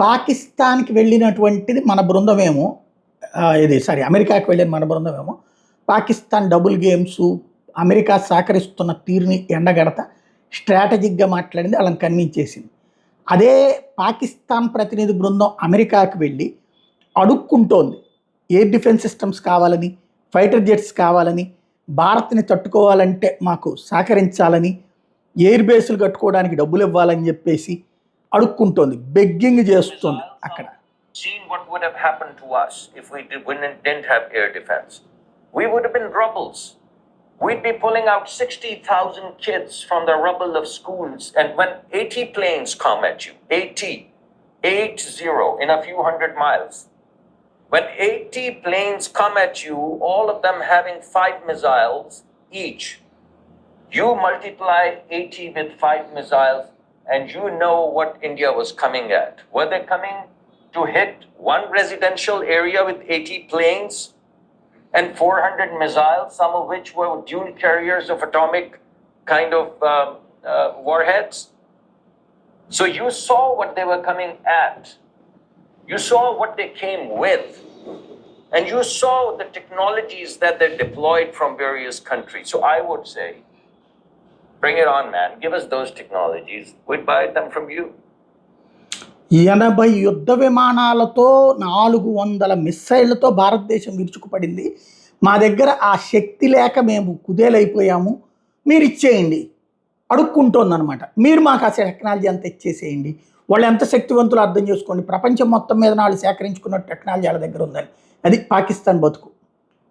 పాకిస్తాన్‌కి వెళ్ళినటువంటిది మన బృందమేమో ఇది సారీ అమెరికాకి వెళ్ళిన మన బృందమేమో పాకిస్తాన్ డబుల్ గేమ్సు, అమెరికా సహకరిస్తున్న తీరుని ఎండగడత స్ట్రాటజిక్‌గా మాట్లాడింది. ఆళ్ళని కన్విన్స్ చేసింది. అదే పాకిస్తాన్ ప్రతినిధి బృందం అమెరికాకి వెళ్ళి అడుక్కుంటోంది. ఎయిర్ డిఫెన్స్ సిస్టమ్స్ కావాలని, ఫైటర్ జెట్స్ కావాలని, భారత్‌ని తట్టుకోవాలంటే మాకు సహకరించాలని, ఎయిర్ బేస్‌లు కట్టుకోవడానికి డబ్బులివ్వాలని చెప్పేసి అడుక్కుంటోంది. బెగ్గింగ్ చేస్తుంది అక్కడ. Seen what would have happened to us if we didn't have air defense. We would have been rebels. We'd be pulling out 60,000 kids from the rubble of schools, and when 80 planes come at you, 80 in a few hundred miles, when 80 planes come at you, all of them having 5 missiles each, you multiply 80 with 5 missiles, and you know what India was coming at. Were they coming to hit one residential area with 80 planes and 400 missiles, some of which were dual carriers of atomic kind of warheads? So you saw what they were coming at. You saw what they came with. And you saw the technologies that they deployed from various countries. So I would say, bring it on, man. Give us those technologies. We'd buy them from you. 80 యుద్ధ విమానాలతో 400 మిస్సైళ్లతో భారతదేశం విరుచుకుపడింది. మా దగ్గర ఆ శక్తి లేక మేము కుదేలైపోయాము, మీరు ఇచ్చేయండి అడుక్కుంటోందనమాట. మీరు మాకు ఆ టెక్నాలజీ అంతా ఇచ్చేసేయండి. వాళ్ళు ఎంత శక్తివంతులు అర్థం చేసుకోండి. ప్రపంచం మొత్తం మీద వాళ్ళు సేకరించుకున్న టెక్నాలజీ వాళ్ళ దగ్గర ఉందని. అది పాకిస్తాన్ బతుకు.